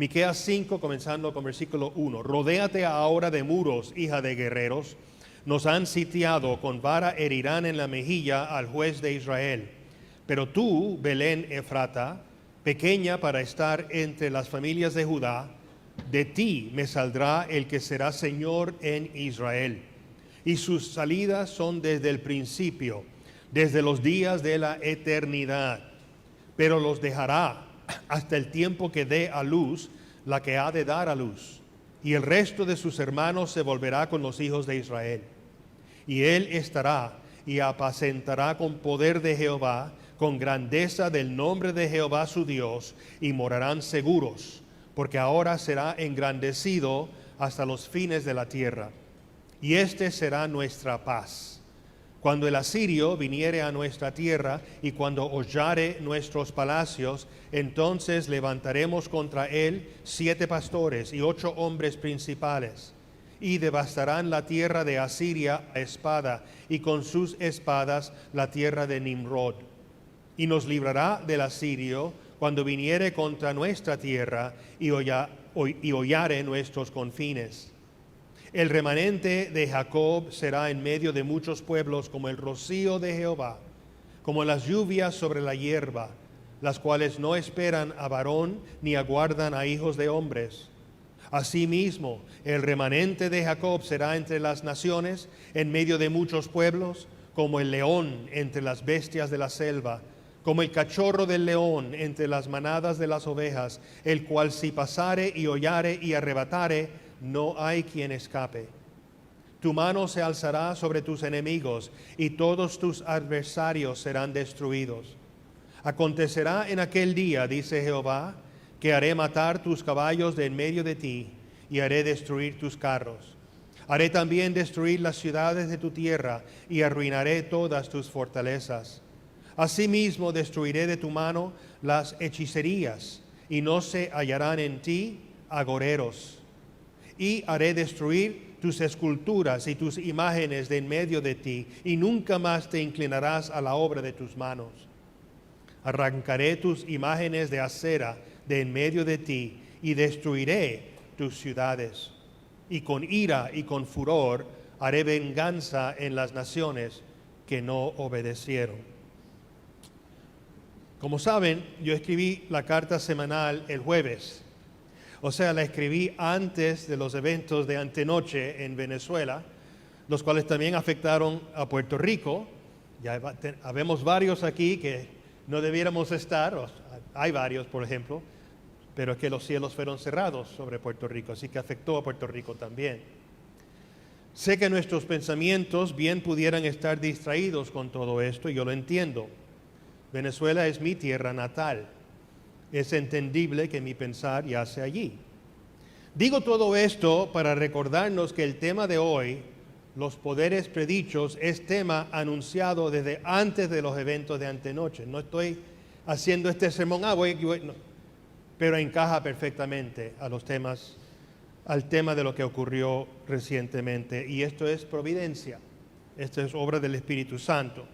Miqueas 5, comenzando con versículo 1. Rodéate ahora de muros, hija de guerreros. Nos han sitiado, con vara herirán en la mejilla al juez de Israel. Pero tú, Belén Efrata, pequeña para estar entre las familias de Judá, de ti me saldrá el que será Señor en Israel. Y sus salidas son desde el principio, desde los días de la eternidad. Pero los dejará hasta el tiempo que dé a luz la que ha de dar a luz. Y el resto de sus hermanos se volverá con los hijos de Israel. Y él estará y apacentará con poder de Jehová, con grandeza del nombre de Jehová su Dios, y morarán seguros, porque ahora será engrandecido hasta los fines de la tierra. Y este será nuestra paz. Cuando el asirio viniere a nuestra tierra y cuando hollare nuestros palacios, entonces levantaremos contra él 7 pastores y 8 hombres principales, y devastarán la tierra de Asiria a espada, y con sus espadas la tierra de Nimrod. Y nos librará del asirio cuando viniere contra nuestra tierra y hollare nuestros confines. El remanente de Jacob será en medio de muchos pueblos como el rocío de Jehová, como las lluvias sobre la hierba, las cuales no esperan a varón ni aguardan a hijos de hombres. Asimismo, el remanente de Jacob será entre las naciones, en medio de muchos pueblos, como el león entre las bestias de la selva, como el cachorro del león entre las manadas de las ovejas, el cual si pasare y hollare y arrebatare, no hay quien escape. Tu mano se alzará sobre tus enemigos, y todos tus adversarios serán destruidos. Acontecerá en aquel día, dice Jehová, que haré matar tus caballos de en medio de ti, y haré destruir tus carros. Haré también destruir las ciudades de tu tierra, y arruinaré todas tus fortalezas. Asimismo destruiré de tu mano las hechicerías, y no se hallarán en ti agoreros. Y haré destruir tus esculturas y tus imágenes de en medio de ti, y nunca más te inclinarás a la obra de tus manos. Arrancaré tus imágenes de acera de en medio de ti, y destruiré tus ciudades. Y con ira y con furor haré venganza en las naciones que no obedecieron. Como saben, yo escribí la carta semanal el jueves. O sea, la escribí antes de los eventos de antenoche en Venezuela, los cuales también afectaron a Puerto Rico. Ya habemos varios aquí que no debiéramos estar, hay varios, por ejemplo, pero es que los cielos fueron cerrados sobre Puerto Rico, así que afectó a Puerto Rico también. Sé que nuestros pensamientos bien pudieran estar distraídos con todo esto, y yo lo entiendo. Venezuela es mi tierra natal. Es entendible que mi pensar yace allí. Digo todo esto para recordarnos que el tema de hoy, los poderes predichos, es tema anunciado desde antes de los eventos de antenoche. No estoy haciendo este sermón, no, pero encaja perfectamente al tema de lo que ocurrió recientemente. Y esto es providencia, esto es obra del Espíritu Santo.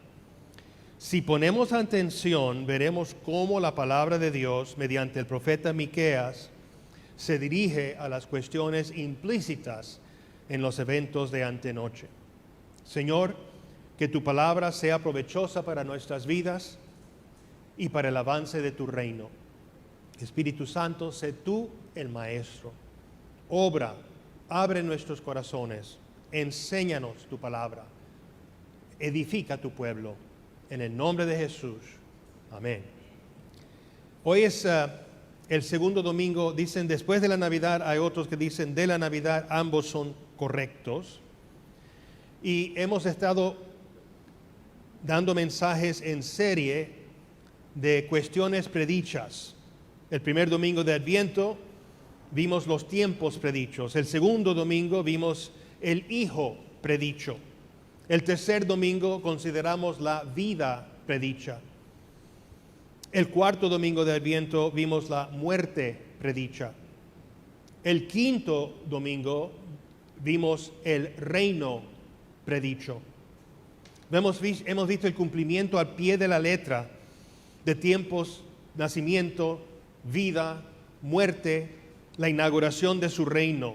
Si ponemos atención, veremos cómo la palabra de Dios, mediante el profeta Miqueas, se dirige a las cuestiones implícitas en los eventos de antenoche. Señor, que tu palabra sea provechosa para nuestras vidas y para el avance de tu reino. Espíritu Santo, sé tú el Maestro. Obra, abre nuestros corazones, enséñanos tu palabra, edifica tu pueblo. En el nombre de Jesús. Amén. Hoy es el segundo domingo. Dicen después de la Navidad, hay otros que dicen de la Navidad, ambos son correctos. Y hemos estado dando mensajes en serie de cuestiones predichas. El primer domingo de Adviento vimos los tiempos predichos. El segundo domingo vimos el Hijo predicho. El tercer domingo consideramos la vida predicha. El cuarto domingo de Adviento vimos la muerte predicha. El quinto domingo vimos el reino predicho. Hemos visto el cumplimiento al pie de la letra de tiempos, nacimiento, vida, muerte, la inauguración de su reino.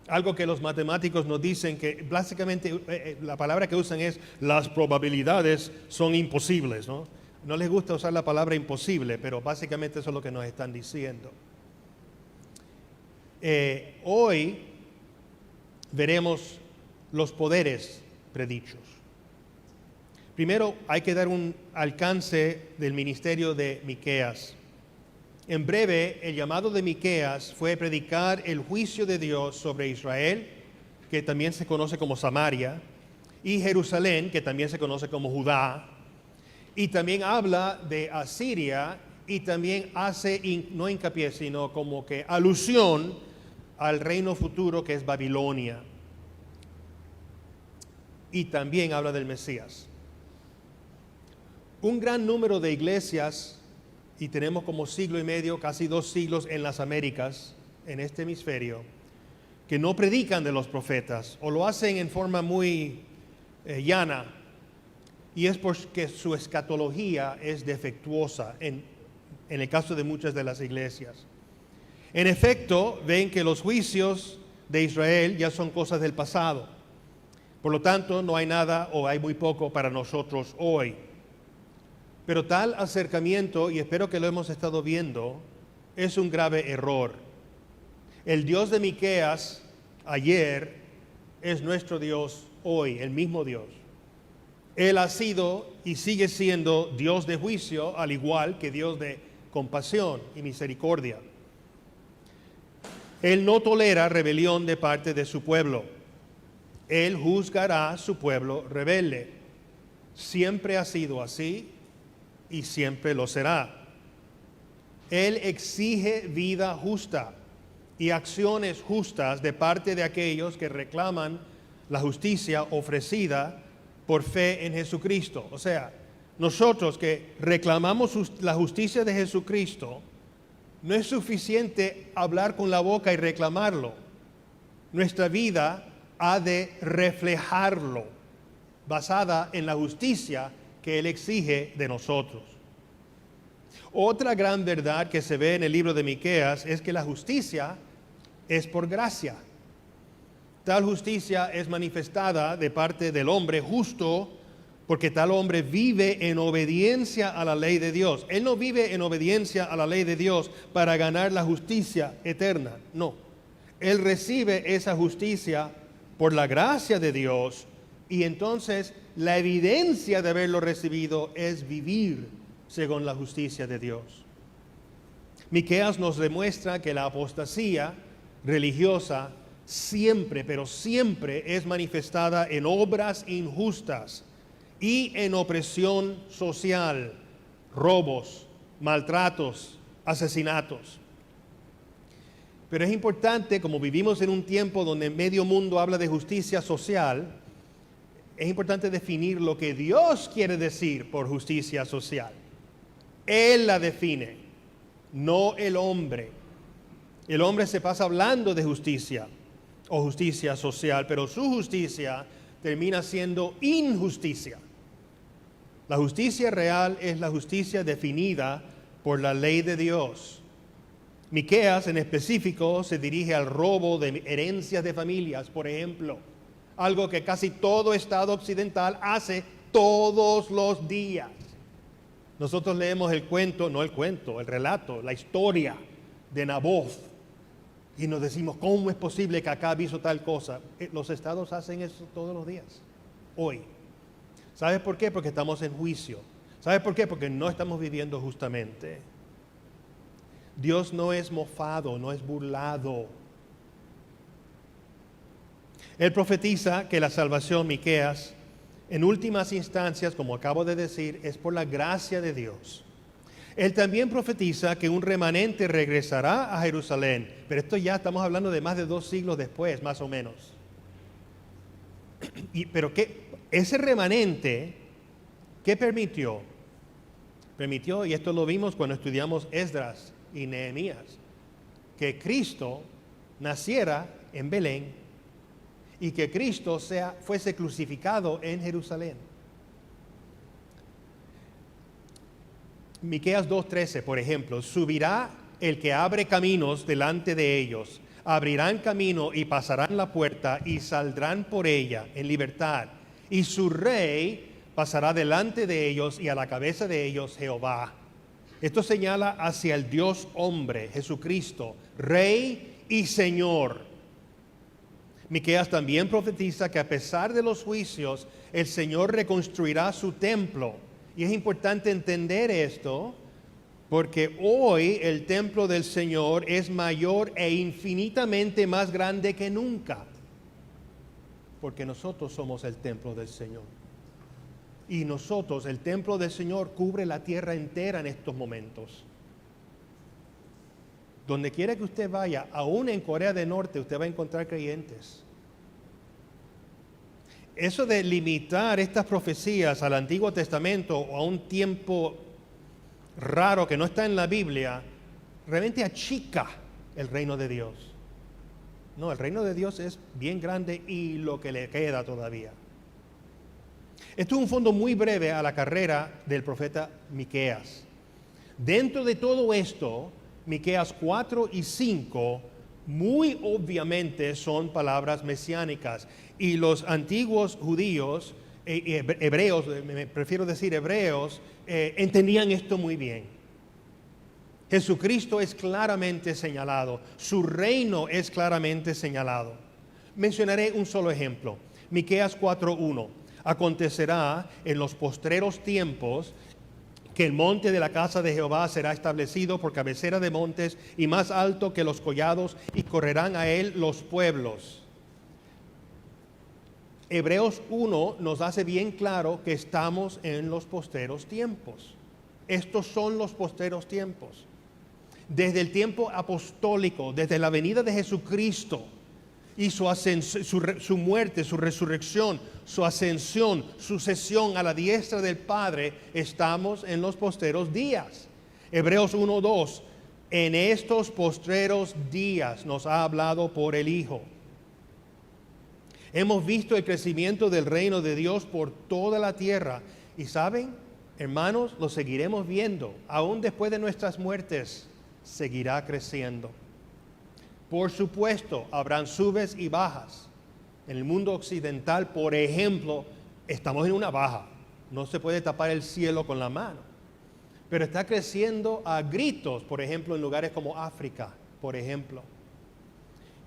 Algo que los matemáticos nos dicen que básicamente la palabra que usan es las probabilidades son imposibles, ¿no? No les gusta usar la palabra imposible, pero básicamente eso es lo que nos están diciendo. Hoy veremos los poderes predichos. Primero hay que dar un alcance del ministerio de Miqueas. En breve, el llamado de Miqueas fue predicar el juicio de Dios sobre Israel, que también se conoce como Samaria, y Jerusalén, que también se conoce como Judá, y también habla de Asiria, y también hace, no hincapié, sino como que alusión al reino futuro que es Babilonia. Y también habla del Mesías. Un gran número de iglesias, y tenemos como siglo y medio, casi 2 siglos en las Américas, en este hemisferio, que no predican de los profetas, o lo hacen en forma muy llana, y es porque su escatología es defectuosa en el caso de muchas de las iglesias. En efecto, ven que los juicios de Israel ya son cosas del pasado. Por lo tanto, no hay nada o hay muy poco para nosotros hoy. Pero tal acercamiento, y espero que lo hemos estado viendo, es un grave error. El Dios de Miqueas ayer es nuestro Dios hoy, el mismo Dios. Él ha sido y sigue siendo Dios de juicio, al igual que Dios de compasión y misericordia. Él no tolera rebelión de parte de su pueblo. Él juzgará a su pueblo rebelde. Siempre ha sido así y siempre lo será. Él exige vida justa y acciones justas de parte de aquellos que reclaman la justicia ofrecida por fe en Jesucristo. O sea, nosotros que reclamamos la justicia de Jesucristo, no es suficiente hablar con la boca y reclamarlo. Nuestra vida ha de reflejarlo, basada en la justicia que Él exige de nosotros. Otra gran verdad que se ve en el libro de Miqueas es que la justicia es por gracia. Tal justicia es manifestada de parte del hombre justo, porque tal hombre vive en obediencia a la ley de Dios. Él no vive en obediencia a la ley de Dios para ganar la justicia eterna, no. Él recibe esa justicia por la gracia de Dios, y entonces la evidencia de haberlo recibido es vivir según la justicia de Dios. Miqueas nos demuestra que la apostasía religiosa siempre, pero siempre es manifestada en obras injustas y en opresión social, robos, maltratos, asesinatos. Pero es importante, como vivimos en un tiempo donde medio mundo habla de justicia social, es importante definir lo que Dios quiere decir por justicia social. Él la define, no el hombre. El hombre se pasa hablando de justicia o justicia social, pero su justicia termina siendo injusticia. La justicia real es la justicia definida por la ley de Dios. Miqueas en específico se dirige al robo de herencias de familias, por ejemplo, algo que casi todo Estado occidental hace todos los días. Nosotros leemos el cuento, no el cuento, el relato, la historia de Naboth, y nos decimos, ¿cómo es posible que acá hizo tal cosa? Los estados hacen eso todos los días, hoy. ¿Sabes por qué? Porque estamos en juicio. ¿Sabes por qué? Porque no estamos viviendo justamente. Dios no es mofado, no es burlado. Él profetiza que la salvación, Miqueas, en últimas instancias, como acabo de decir, es por la gracia de Dios. Él también profetiza que un remanente regresará a Jerusalén, pero esto ya estamos hablando de más de 2 siglos después, más o menos. Pero ese remanente, ¿qué permitió? Permitió, y esto lo vimos cuando estudiamos Esdras y Nehemías, que Cristo naciera en Belén y que Cristo fuese crucificado en Jerusalén. Miqueas 2:13, por ejemplo, subirá el que abre caminos delante de ellos. Abrirán camino y pasarán la puerta y saldrán por ella en libertad. Y su rey pasará delante de ellos y a la cabeza de ellos Jehová. Esto señala hacia el Dios hombre, Jesucristo, Rey y Señor. Miqueas también profetiza que a pesar de los juicios, el Señor reconstruirá su templo. Y es importante entender esto, porque hoy el templo del Señor es mayor e infinitamente más grande que nunca. Porque nosotros somos el templo del Señor. Y nosotros, el templo del Señor, cubre la tierra entera en estos momentos. Donde quiera que usted vaya, aún en Corea del Norte, usted va a encontrar creyentes. Eso de limitar estas profecías al Antiguo Testamento o a un tiempo raro que no está en la Biblia, realmente achica el reino de Dios. No, el reino de Dios es bien grande y lo que le queda todavía. Esto es un fondo muy breve a la carrera del profeta Miqueas. Dentro de todo esto, Miqueas 4 y 5 muy obviamente son palabras mesiánicas, y los antiguos judíos, hebreos, prefiero decir hebreos, entendían esto muy bien. Jesucristo es claramente señalado, su reino es claramente señalado. Mencionaré un solo ejemplo, Miqueas 4:1. Acontecerá en los postreros tiempos que el monte de la casa de Jehová será establecido por cabecera de montes y más alto que los collados, y correrán a él los pueblos. Hebreos 1 nos hace bien claro que estamos en los postreros tiempos. Estos son los postreros tiempos. Desde el tiempo apostólico, desde la venida de Jesucristo y su muerte, su resurrección, su ascensión, su sesión a la diestra del Padre, estamos en los postreros días. Hebreos 1:2, en estos postreros días nos ha hablado por el Hijo. Hemos visto el crecimiento del reino de Dios por toda la tierra. Y saben, hermanos, lo seguiremos viendo. Aún después de nuestras muertes, seguirá creciendo. Por supuesto, habrán subes y bajas. En el mundo occidental, por ejemplo, estamos en una baja. No se puede tapar el cielo con la mano. Pero está creciendo a gritos, por ejemplo, en lugares como África, por ejemplo.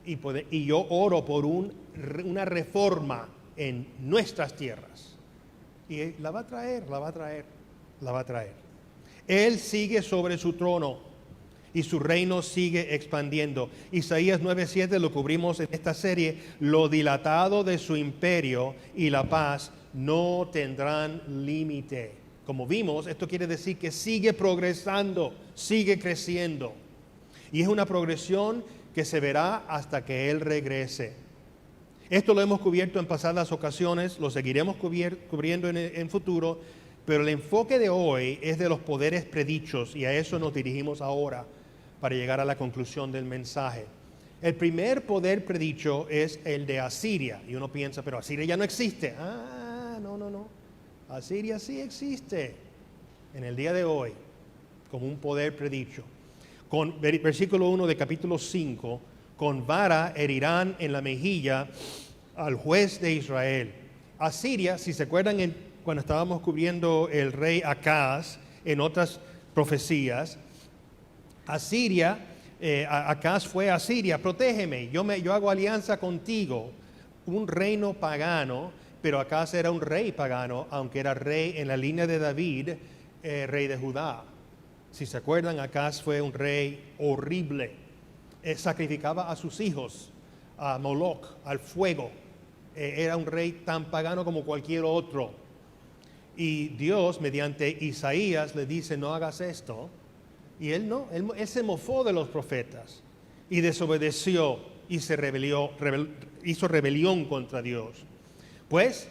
Y yo oro por una reforma en nuestras tierras. Y la va a traer. Él sigue sobre su trono y su reino sigue expandiendo. Isaías 9:7 lo cubrimos en esta serie. Lo dilatado de su imperio y la paz no tendrán límite. Como vimos, esto quiere decir que sigue progresando, sigue creciendo. Y es una progresión que se verá hasta que Él regrese. Esto lo hemos cubierto en pasadas ocasiones, lo seguiremos cubriendo en futuro, pero el enfoque de hoy es de los poderes predichos, y a eso nos dirigimos ahora para llegar a la conclusión del mensaje. El primer poder predicho es el de Asiria, y uno piensa, pero Asiria ya no existe. No. Asiria sí existe en el día de hoy como un poder predicho. Con versículo 1 de capítulo 5, con vara herirán en la mejilla al juez de Israel. Asiria, si se acuerdan cuando estábamos cubriendo el rey Acaz en otras profecías, Asiria, Acaz fue a Asiria, protégeme, yo hago alianza contigo, un reino pagano, pero Acaz era un rey pagano, aunque era rey en la línea de David, rey de Judá. Si se acuerdan, Acaz fue un rey horrible. Sacrificaba a sus hijos, a Moloch, al fuego. Era un rey tan pagano como cualquier otro. Y Dios, mediante Isaías, le dice, no hagas esto. Y él se mofó de los profetas y desobedeció y hizo rebelión contra Dios. Pues,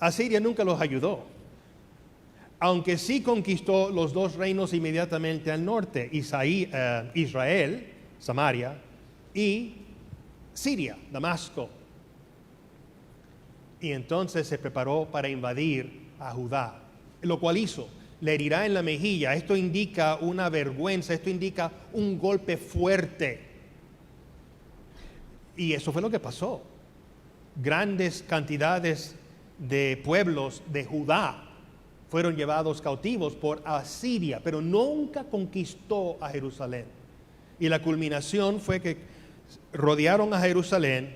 Asiria nunca los ayudó. Aunque sí conquistó los dos reinos inmediatamente al norte, Israel, Samaria, y Siria, Damasco. Y entonces se preparó para invadir a Judá, lo cual hizo. le herirá en la mejilla. Esto indica una vergüenza, esto indica un golpe fuerte. Y eso fue lo que pasó. Grandes cantidades de pueblos de Judá fueron llevados cautivos por Asiria, pero nunca conquistó a Jerusalén. Y la culminación fue que rodearon a Jerusalén.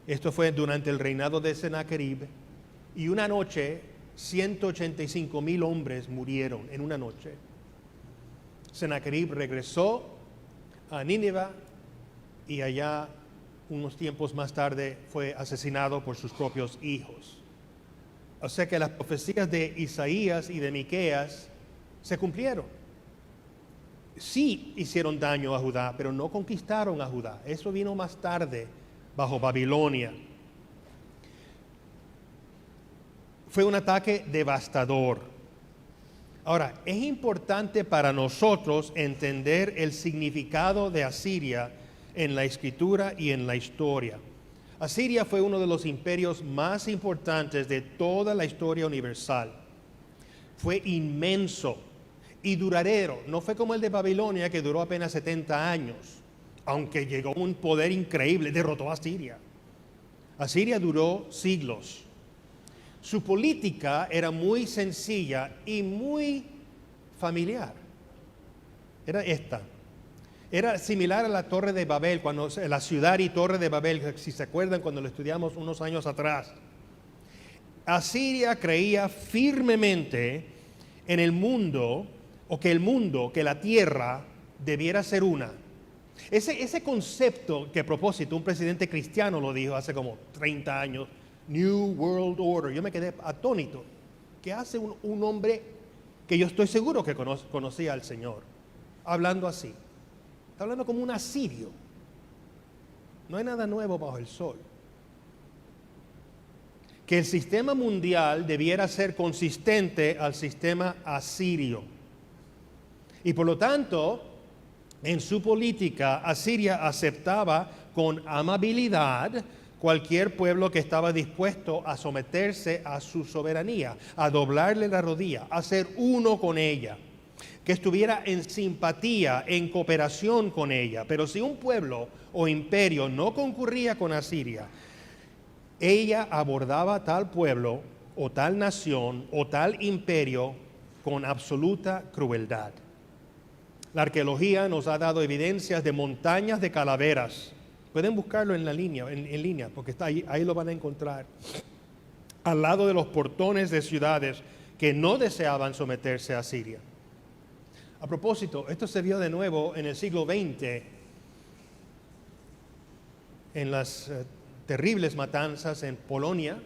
Esto fue durante el reinado de Sennacherib. Y una noche, 185,000 hombres murieron en una noche. Sennacherib regresó a Nínive y allá, unos tiempos más tarde, fue asesinado por sus propios hijos. O sea que las profecías de Isaías y de Miqueas se cumplieron. Sí hicieron daño a Judá, pero no conquistaron a Judá. Eso vino más tarde, bajo Babilonia. Fue un ataque devastador. Ahora, es importante para nosotros entender el significado de Asiria en la Escritura y en la historia. Asiria fue uno de los imperios más importantes de toda la historia universal. Fue inmenso y duradero. No fue como el de Babilonia, que duró apenas 70 años, aunque llegó a un poder increíble, derrotó a Asiria. Asiria duró siglos. Su política era muy sencilla y muy familiar. Era esta. Era similar a la Torre de Babel, cuando la ciudad y Torre de Babel, si se acuerdan cuando lo estudiamos unos años atrás. Asiria creía firmemente en el mundo, que la tierra debiera ser una. Ese concepto que a propósito un presidente cristiano lo dijo hace como 30 años, New World Order. Yo me quedé atónito. ¿Qué hace un hombre que yo estoy seguro que conocía al Señor hablando así? Está hablando como un asirio. No hay nada nuevo bajo el sol. Que el sistema mundial debiera ser consistente al sistema asirio. Y por lo tanto, en su política, Asiria aceptaba con amabilidad cualquier pueblo que estaba dispuesto a someterse a su soberanía, a doblarle la rodilla, a ser uno con ella, que estuviera en simpatía, en cooperación con ella. Pero si un pueblo o imperio no concurría con Asiria, ella abordaba tal pueblo o tal nación o tal imperio con absoluta crueldad. La arqueología nos ha dado evidencias de montañas de calaveras. Pueden buscarlo en línea, porque está ahí lo van a encontrar. Al lado de los portones de ciudades que no deseaban someterse a Asiria. A propósito, esto se vio de nuevo en el siglo XX, en las terribles matanzas en Polonia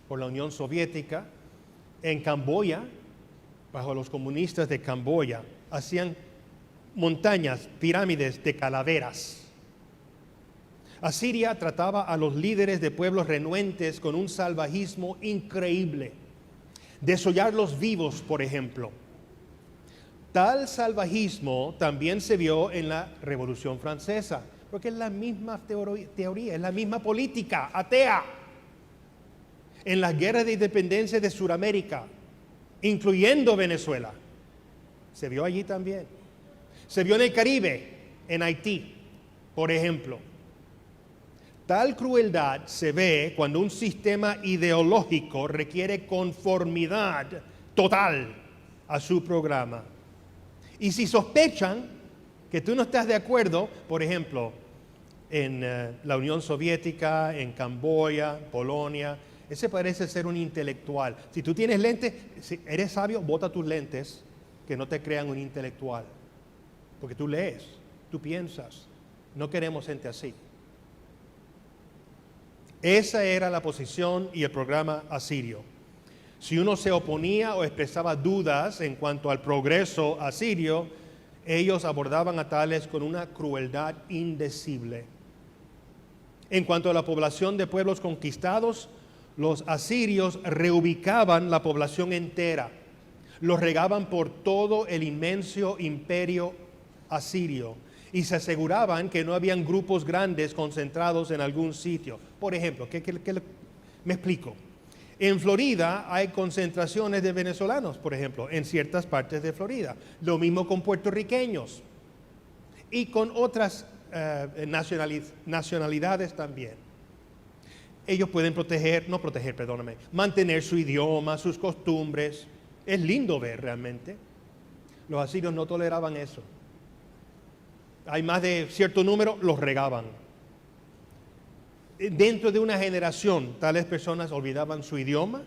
por la Unión Soviética, en Camboya, bajo los comunistas de Camboya, hacían montañas, pirámides de calaveras. Asiria trataba a los líderes de pueblos renuentes con un salvajismo increíble. Desollarlos vivos, por ejemplo. Tal salvajismo también se vio en la Revolución Francesa, porque es la misma teoría, es la misma política atea. En las guerras de independencia de Sudamérica, incluyendo Venezuela, se vio allí también. Se vio en el Caribe, en Haití, por ejemplo. Tal crueldad se ve cuando un sistema ideológico requiere conformidad total a su programa. Y si sospechan que tú no estás de acuerdo, por ejemplo, en la Unión Soviética, en Camboya, Polonia, ese parece ser un intelectual. Si tú tienes lentes, si eres sabio, bota tus lentes, que no te crean un intelectual. Porque tú lees, tú piensas. No queremos gente así. Esa era la posición y el programa asirio. Si uno se oponía o expresaba dudas en cuanto al progreso asirio, ellos abordaban a tales con una crueldad indecible. En cuanto a la población de pueblos conquistados, los asirios reubicaban la población entera. Los regaban por todo el inmenso imperio asirio y se aseguraban que no habían grupos grandes concentrados en algún sitio. Por ejemplo, me explico. En Florida hay concentraciones de venezolanos, por ejemplo, en ciertas partes de Florida. Lo mismo con puertorriqueños y con otras nacionalidades también. Ellos pueden mantener su idioma, sus costumbres. Es lindo ver realmente. Los asirios no toleraban eso. Hay más de cierto número, los regaban. Dentro de una generación, tales personas olvidaban su idioma,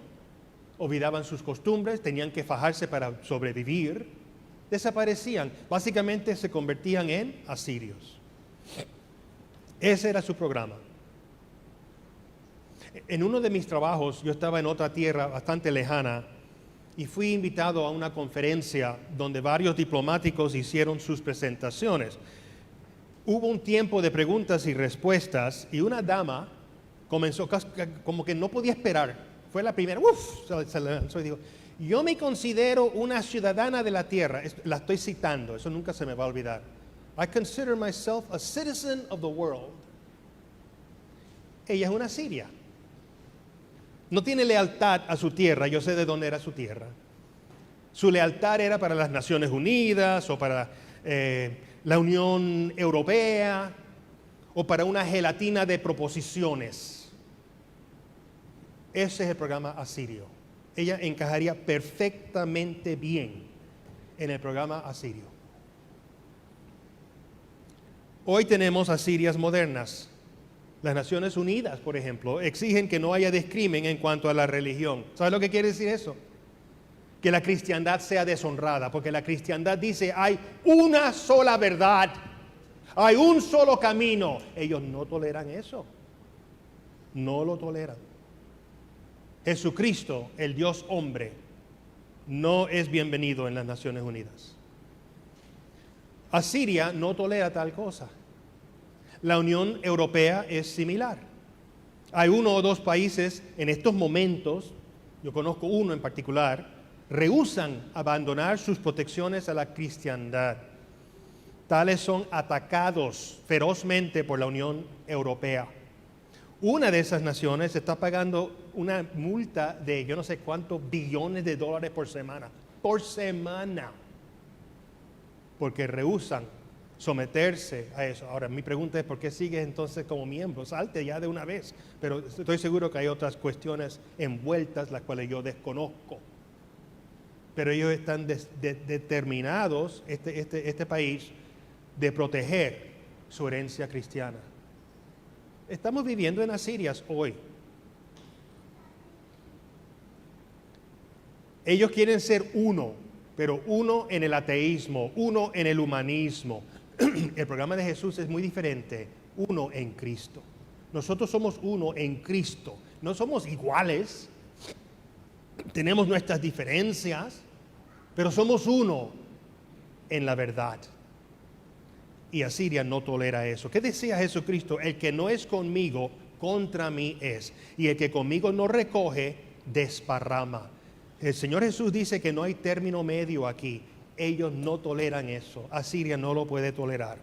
olvidaban sus costumbres, tenían que fajarse para sobrevivir, desaparecían. Básicamente se convertían en asirios. Ese era su programa. En uno de mis trabajos, yo estaba en otra tierra bastante lejana y fui invitado a una conferencia donde varios diplomáticos hicieron sus presentaciones. Hubo un tiempo de preguntas y respuestas y una dama comenzó como que no podía esperar. Fue la primera, se lanzó y dijo, yo me considero una ciudadana de la tierra. La estoy citando, eso nunca se me va a olvidar. I consider myself a citizen of the world. Ella es una siria. No tiene lealtad a su tierra, yo sé de dónde era su tierra. Su lealtad era para las Naciones Unidas o para la Unión Europea o para una gelatina de proposiciones. Ese es el programa asirio. Ella encajaría perfectamente bien en el programa asirio. Hoy tenemos asirias modernas. Las Naciones Unidas, por ejemplo, exigen que no haya discrimen en cuanto a la religión. ¿Sabes lo que quiere decir eso? Que la cristiandad sea deshonrada, porque la cristiandad dice hay una sola verdad, hay un solo camino. Ellos no toleran eso, no lo toleran. Jesucristo, el Dios hombre, no es bienvenido en las Naciones Unidas. Asiria no tolera tal cosa. La Unión Europea es similar. Hay uno o dos países en estos momentos, yo conozco uno en particular, rehúsan abandonar sus protecciones a la cristiandad. Tales son atacados ferozmente por la Unión Europea. Una de esas naciones está pagando una multa de yo no sé cuántos billones de dólares por semana, porque rehúsan someterse a eso. Ahora, mi pregunta es, ¿por qué sigues entonces como miembro? Salte ya de una vez. Pero estoy seguro que hay otras cuestiones envueltas, las cuales yo desconozco. Pero ellos están determinados, este país, de proteger su herencia cristiana. Estamos viviendo en Asirias hoy. Ellos quieren ser uno, pero uno en el ateísmo, uno en el humanismo. El programa de Jesús es muy diferente, uno en Cristo. Nosotros somos uno en Cristo, no somos iguales, tenemos nuestras diferencias, pero somos uno en la verdad. Y Asiria no tolera eso. ¿Qué decía Jesucristo? El que no es conmigo, contra mí es. Y el que conmigo no recoge, desparrama. El Señor Jesús dice que no hay término medio aquí. Ellos no toleran eso. Asiria no lo puede tolerar.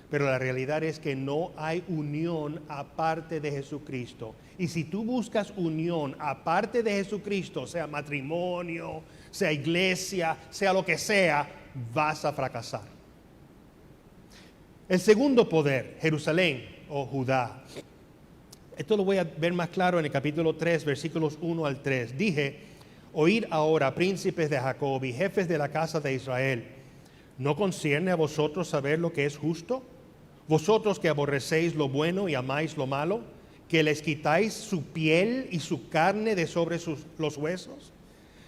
Pero la realidad es que no hay unión aparte de Jesucristo. Y si tú buscas unión aparte de Jesucristo, sea matrimonio, sea iglesia, sea lo que sea, vas a fracasar. El segundo poder, Jerusalén o Judá. Esto lo voy a ver más claro en el capítulo 3, versículos 1 al 3. Dije, oíd ahora, príncipes de Jacob y jefes de la casa de Israel, ¿no concierne a vosotros saber lo que es justo? Vosotros que aborrecéis lo bueno y amáis lo malo, que les quitáis su piel y su carne de sobre los huesos,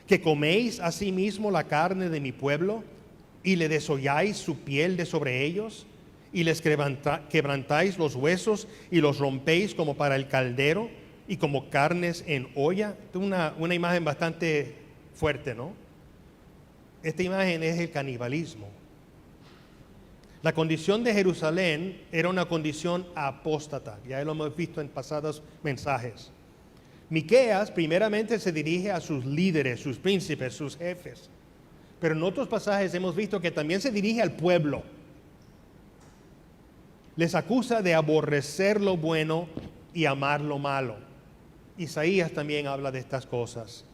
que coméis asimismo la carne de mi pueblo y le desolláis su piel de sobre ellos, y les quebrantáis los huesos y los rompéis como para el caldero y como carnes en olla. Esto es una imagen bastante fuerte, ¿no? Esta imagen es el canibalismo. La condición de Jerusalén era una condición apóstata, ya lo hemos visto en pasados mensajes. Miqueas primeramente se dirige a sus líderes, sus príncipes, sus jefes, pero en otros pasajes hemos visto que también se dirige al pueblo. Les acusa de aborrecer lo bueno y amar lo malo. Isaías también habla de estas cosas.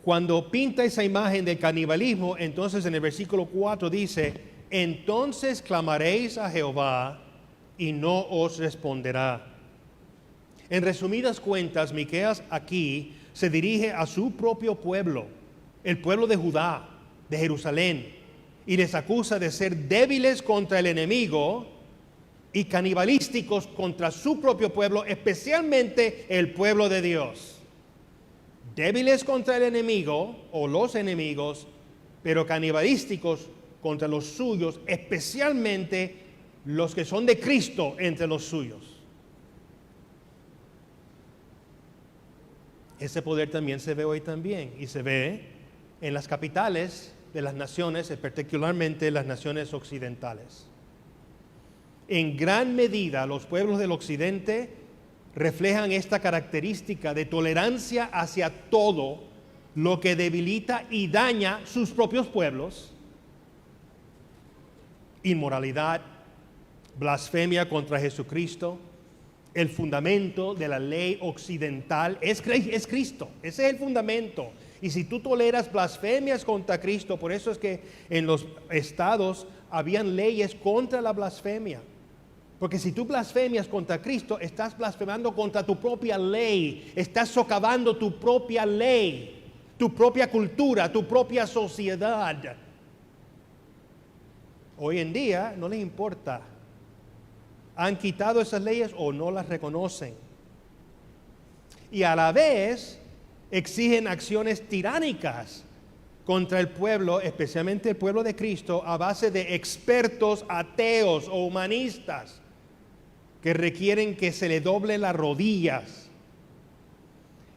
Cuando pinta esa imagen del canibalismo, entonces en el versículo 4 dice, entonces clamaréis a Jehová y no os responderá. En resumidas cuentas, Miqueas aquí se dirige a su propio pueblo, el pueblo de Judá, de Jerusalén, y les acusa de ser débiles contra el enemigo y canibalísticos contra su propio pueblo, especialmente el pueblo de Dios. Débiles contra el enemigo o los enemigos, pero canibalísticos contra los suyos, especialmente los que son de Cristo entre los suyos. Ese poder también se ve hoy también, y se ve en las capitales de las naciones, particularmente las naciones occidentales. En gran medida los pueblos del occidente reflejan esta característica de tolerancia hacia todo lo que debilita y daña sus propios pueblos. Inmoralidad, blasfemia contra Jesucristo, el fundamento de la ley occidental es Cristo, ese es el fundamento. Y si tú toleras blasfemias contra Cristo, por eso es que en los estados habían leyes contra la blasfemia. Porque si tú blasfemias contra Cristo, estás blasfemando contra tu propia ley, estás socavando tu propia ley, tu propia cultura, tu propia sociedad. Hoy en día no les importa. Han quitado esas leyes o no las reconocen. Y a la vez exigen acciones tiránicas contra el pueblo, especialmente el pueblo de Cristo, a base de expertos ateos o humanistas que requieren que se le doblen las rodillas.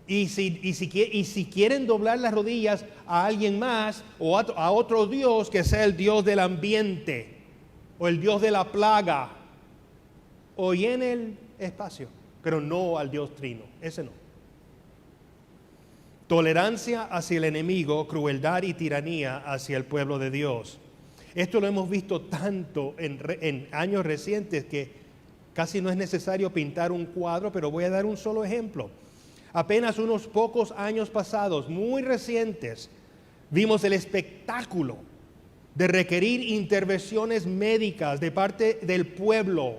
Y si quieren doblar las rodillas a alguien más o a otro Dios, que sea el Dios del ambiente o el Dios de la plaga o en el espacio, pero no al Dios trino, ese no. Tolerancia hacia el enemigo, crueldad y tiranía hacia el pueblo de Dios. Esto lo hemos visto tanto en años recientes que casi no es necesario pintar un cuadro, pero voy a dar un solo ejemplo. Apenas unos pocos años pasados, muy recientes, vimos el espectáculo de requerir intervenciones médicas de parte del pueblo,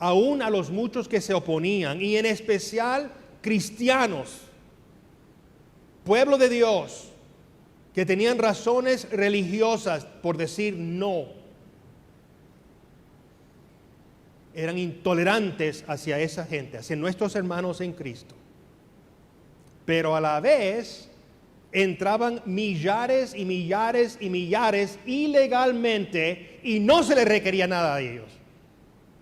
aún a los muchos que se oponían, y en especial cristianos, pueblo de Dios, que tenían razones religiosas por decir no. Eran intolerantes hacia esa gente, hacia nuestros hermanos en Cristo. Pero a la vez entraban millares y millares y millares ilegalmente y no se les requería nada a ellos.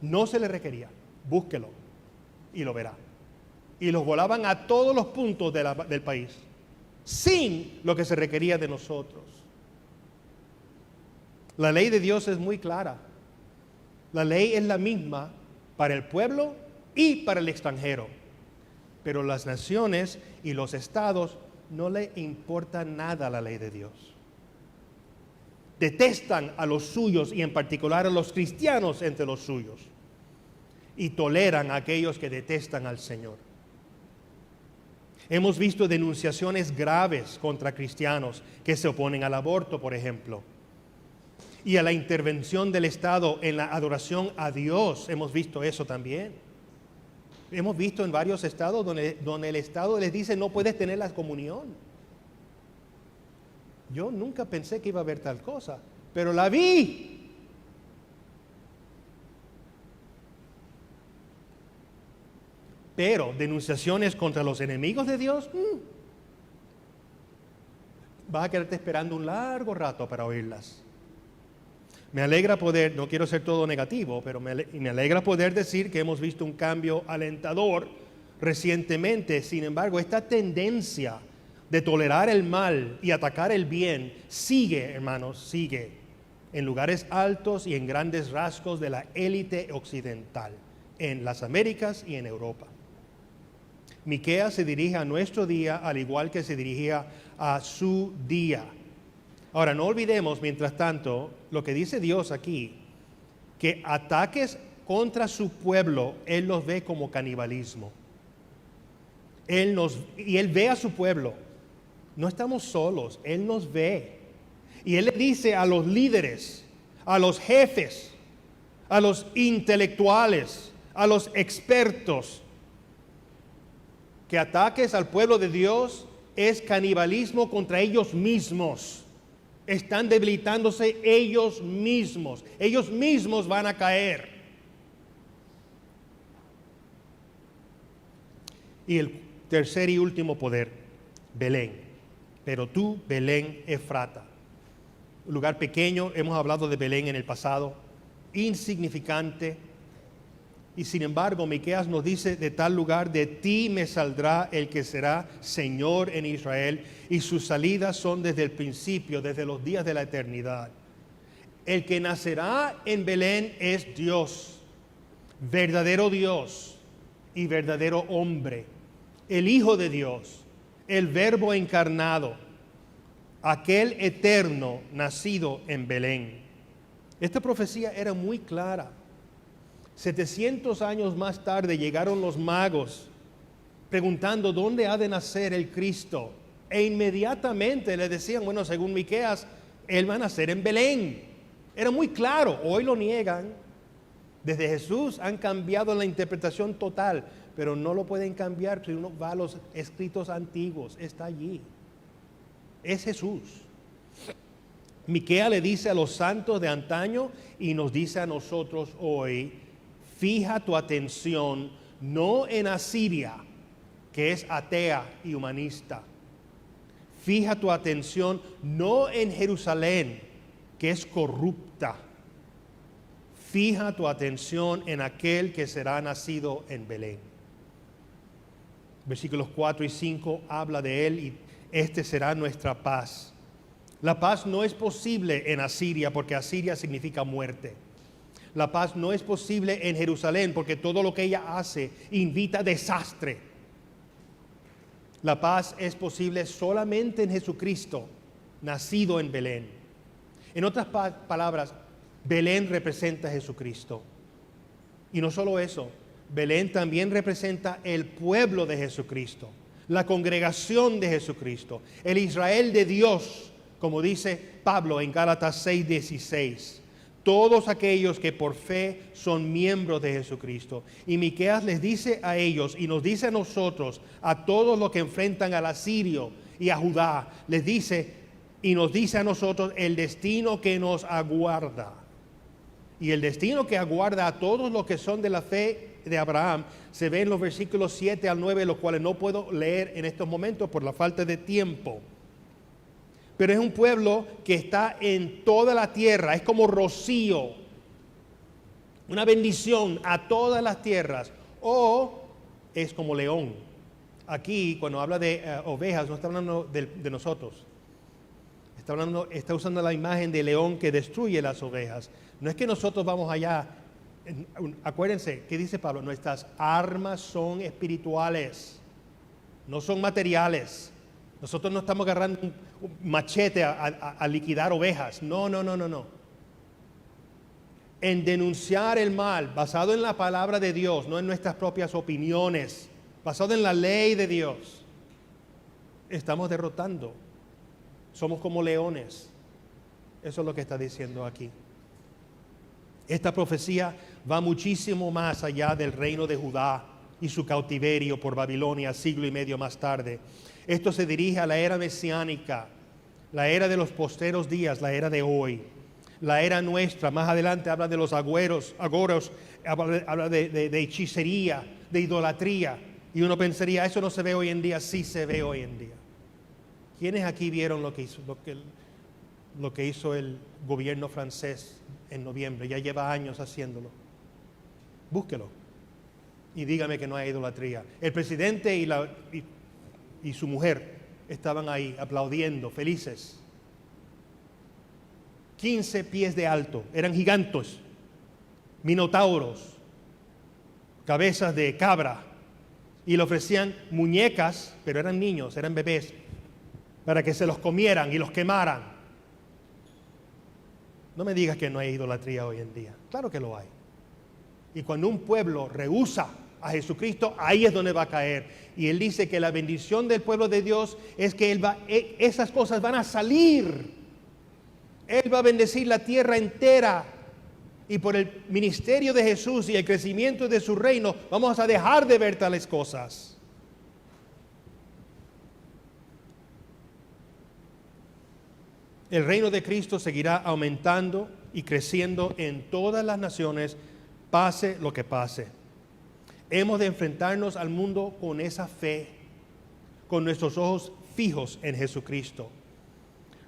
No se les requería. Búsquelo y lo verá. Y los volaban a todos los puntos del país, sin lo que se requería de nosotros. La ley de Dios es muy clara. La ley es la misma para el pueblo y para el extranjero. Pero las naciones y los estados no le importa nada la ley de Dios. Detestan a los suyos y en particular a los cristianos entre los suyos. Y toleran a aquellos que detestan al Señor. Hemos visto denunciaciones graves contra cristianos que se oponen al aborto, por ejemplo. Y a la intervención del Estado en la adoración a Dios. Hemos visto eso también. Hemos visto en varios estados donde el Estado les dice no puedes tener la comunión. Yo nunca pensé que iba a haber tal cosa, pero la vi. Pero denunciaciones contra los enemigos de Dios, vas a quedarte esperando un largo rato para oírlas. Me alegra poder, no quiero ser todo negativo, pero me alegra poder decir que hemos visto un cambio alentador recientemente. Sin embargo, esta tendencia de tolerar el mal y atacar el bien sigue, hermanos, sigue en lugares altos y en grandes rasgos de la élite occidental, en las Américas y en Europa. Miqueas se dirige a nuestro día al igual que se dirigía a su día. Ahora, no olvidemos, mientras tanto, lo que dice Dios aquí, que ataques contra su pueblo, Él los ve como canibalismo. Él ve a su pueblo. No estamos solos, Él nos ve. Y Él le dice a los líderes, a los jefes, a los intelectuales, a los expertos, que ataques al pueblo de Dios es canibalismo contra ellos mismos. Están debilitándose ellos mismos. Ellos mismos van a caer. Y el tercer y último poder, Belén. Pero tú, Belén Efrata, un lugar pequeño, hemos hablado de Belén en el pasado, insignificante. Y sin embargo, Miqueas nos dice, de tal lugar de ti me saldrá el que será Señor en Israel, y sus salidas son desde el principio, desde los días de la eternidad. El que nacerá en Belén es Dios, verdadero Dios y verdadero hombre, el Hijo de Dios, el Verbo encarnado, aquel eterno nacido en Belén. Esta profecía era muy clara. 700 años más tarde llegaron los magos preguntando dónde ha de nacer el Cristo. E inmediatamente le decían, bueno, según Miqueas, Él va a nacer en Belén. Era muy claro, hoy lo niegan. Desde Jesús han cambiado la interpretación total, pero no lo pueden cambiar si uno va a los escritos antiguos, está allí. Es Jesús. Miqueas le dice a los santos de antaño y nos dice a nosotros hoy, fija tu atención no en Asiria, que es atea y humanista. Fija tu atención no en Jerusalén, que es corrupta. Fija tu atención en aquel que será nacido en Belén. Versículos 4 y 5 habla de él y este será nuestra paz. La paz no es posible en Asiria porque Asiria significa muerte. La paz no es posible en Jerusalén porque todo lo que ella hace invita desastre. La paz es posible solamente en Jesucristo, nacido en Belén. En otras palabras, Belén representa a Jesucristo. Y no solo eso, Belén también representa el pueblo de Jesucristo, la congregación de Jesucristo, el Israel de Dios, como dice Pablo en Gálatas 6:16. Todos aquellos que por fe son miembros de Jesucristo. Y Miqueas les dice a ellos y nos dice a nosotros, a todos los que enfrentan al asirio y a Judá, les dice y nos dice a nosotros el destino que nos aguarda. Y el destino que aguarda a todos los que son de la fe de Abraham se ve en los versículos 7 al 9, los cuales no puedo leer en estos momentos por la falta de tiempo. Pero es un pueblo que está en toda la tierra, es como rocío, una bendición a todas las tierras, o es como león. Aquí, cuando habla de ovejas, no está hablando de nosotros. Está usando la imagen de león que destruye las ovejas. No es que nosotros vamos allá. Acuérdense, ¿qué dice Pablo? Nuestras armas son espirituales, no son materiales. Nosotros no estamos agarrando un machete a liquidar ovejas. No. En denunciar el mal, basado en la palabra de Dios, no en nuestras propias opiniones, basado en la ley de Dios, estamos derrotando. Somos como leones. Eso es lo que está diciendo aquí. Esta profecía va muchísimo más allá del reino de Judá y su cautiverio por Babilonia siglo y medio más tarde. Esto se dirige a la era mesiánica, la era de los posteros días, la era de hoy, la era nuestra. Más adelante habla de los agoros, habla de hechicería, de idolatría. Y uno pensaría, ¿eso no se ve hoy en día? Sí se ve hoy en día. ¿Quiénes aquí vieron lo que hizo el gobierno francés en noviembre? Ya lleva años haciéndolo. Búsquelo y dígame que no hay idolatría. El presidente y su mujer estaban ahí aplaudiendo, felices. 15 pies de alto, eran gigantes, minotauros, cabezas de cabra, y le ofrecían muñecas, pero eran niños, eran bebés, para que se los comieran y los quemaran. No me digas que no hay idolatría hoy en día. Claro que lo hay. Y cuando un pueblo rehúsa a Jesucristo, ahí es donde va a caer. Y Él dice que la bendición del pueblo de Dios es que esas cosas van a salir. Él va a bendecir la tierra entera. Y por el ministerio de Jesús y el crecimiento de su reino, vamos a dejar de ver tales cosas. El reino de Cristo seguirá aumentando y creciendo en todas las naciones, pase lo que pase. Hemos de enfrentarnos al mundo con esa fe, con nuestros ojos fijos en Jesucristo.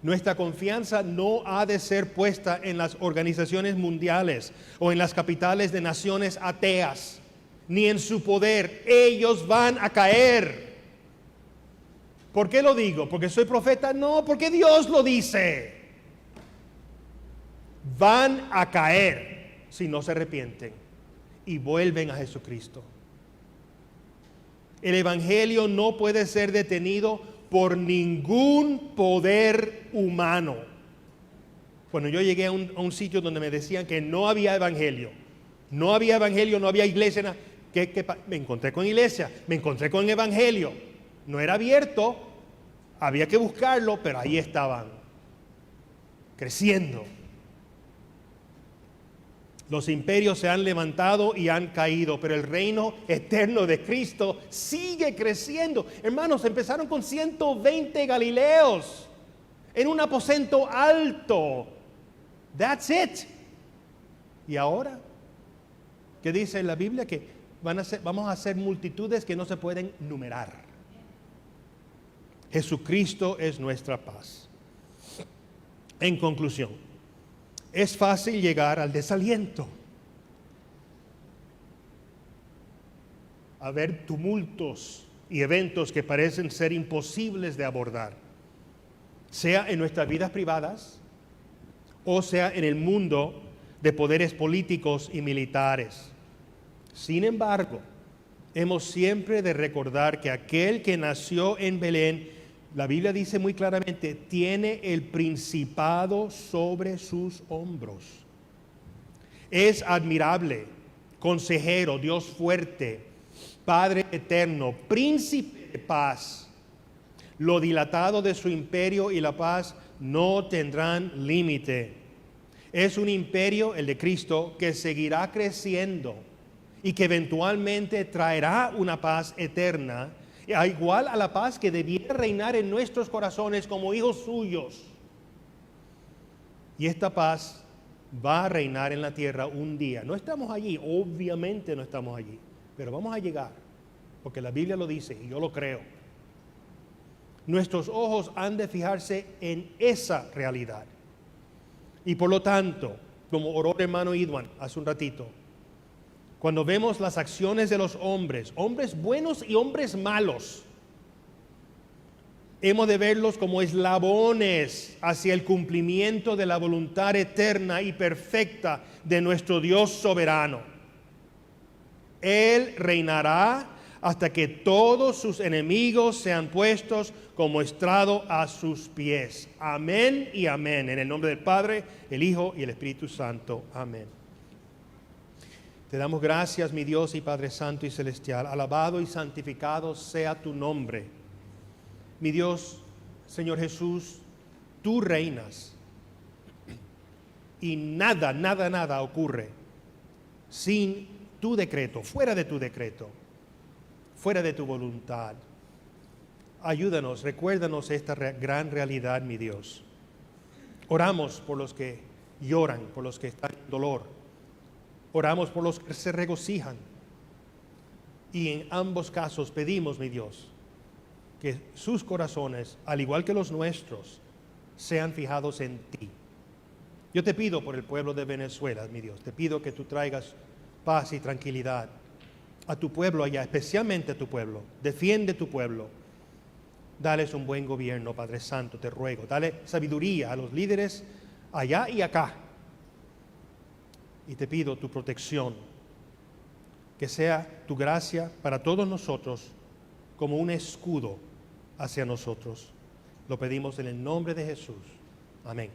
Nuestra confianza no ha de ser puesta en las organizaciones mundiales o en las capitales de naciones ateas, ni en su poder. Ellos van a caer. ¿Por qué lo digo? ¿Porque soy profeta? No, porque Dios lo dice. Van a caer si no se arrepienten y vuelven a Jesucristo. El Evangelio no puede ser detenido por ningún poder humano. Cuando yo llegué a un sitio donde me decían que no había evangelio, no había iglesia, me encontré con iglesia, me encontré con evangelio. No era abierto, había que buscarlo, pero ahí estaban, creciendo. Los imperios se han levantado y han caído, pero el reino eterno de Cristo sigue creciendo. Hermanos, empezaron con 120 galileos en un aposento alto. That's it. Y ahora, ¿qué dice la Biblia? Que vamos a ser multitudes que no se pueden numerar. Jesucristo es nuestra paz. En conclusión, es fácil llegar al desaliento, a ver tumultos y eventos que parecen ser imposibles de abordar, sea en nuestras vidas privadas o sea en el mundo de poderes políticos y militares. Sin embargo, hemos siempre de recordar que aquel que nació en Belén, la Biblia dice muy claramente, tiene el principado sobre sus hombros. Es admirable, consejero, Dios fuerte, Padre eterno, príncipe de paz. Lo dilatado de su imperio y la paz no tendrán límite. Es un imperio, el de Cristo, que seguirá creciendo y que eventualmente traerá una paz eterna, igual a la paz que debiera reinar en nuestros corazones como hijos suyos. Y esta paz va a reinar en la tierra un día. No estamos allí, obviamente no estamos allí, pero vamos a llegar, porque la Biblia lo dice y yo lo creo. Nuestros ojos han de fijarse en esa realidad. Y por lo tanto, como oró el hermano Idwan hace un ratito, cuando vemos las acciones de los hombres buenos y hombres malos, hemos de verlos como eslabones hacia el cumplimiento de la voluntad eterna y perfecta de nuestro Dios soberano. Él reinará hasta que todos sus enemigos sean puestos como estrado a sus pies. Amén y amén. En el nombre del Padre, el Hijo y el Espíritu Santo. Amén. Te damos gracias, mi Dios y Padre Santo y Celestial. Alabado y santificado sea tu nombre. Mi Dios, Señor Jesús, tú reinas. Y nada ocurre sin tu decreto, fuera de tu decreto, fuera de tu voluntad. Ayúdanos, recuérdanos esta gran realidad, mi Dios. Oramos por los que lloran, por los que están en dolor. Oramos por los que se regocijan. Y en ambos casos pedimos, mi Dios, que sus corazones, al igual que los nuestros, sean fijados en ti. Yo te pido por el pueblo de Venezuela, mi Dios. Te pido que tú traigas paz y tranquilidad a tu pueblo allá, especialmente a tu pueblo. Defiende tu pueblo. Dales un buen gobierno, Padre Santo, te ruego. Dale sabiduría a los líderes allá y acá. Y te pido tu protección, que sea tu gracia para todos nosotros como un escudo hacia nosotros. Lo pedimos en el nombre de Jesús. Amén.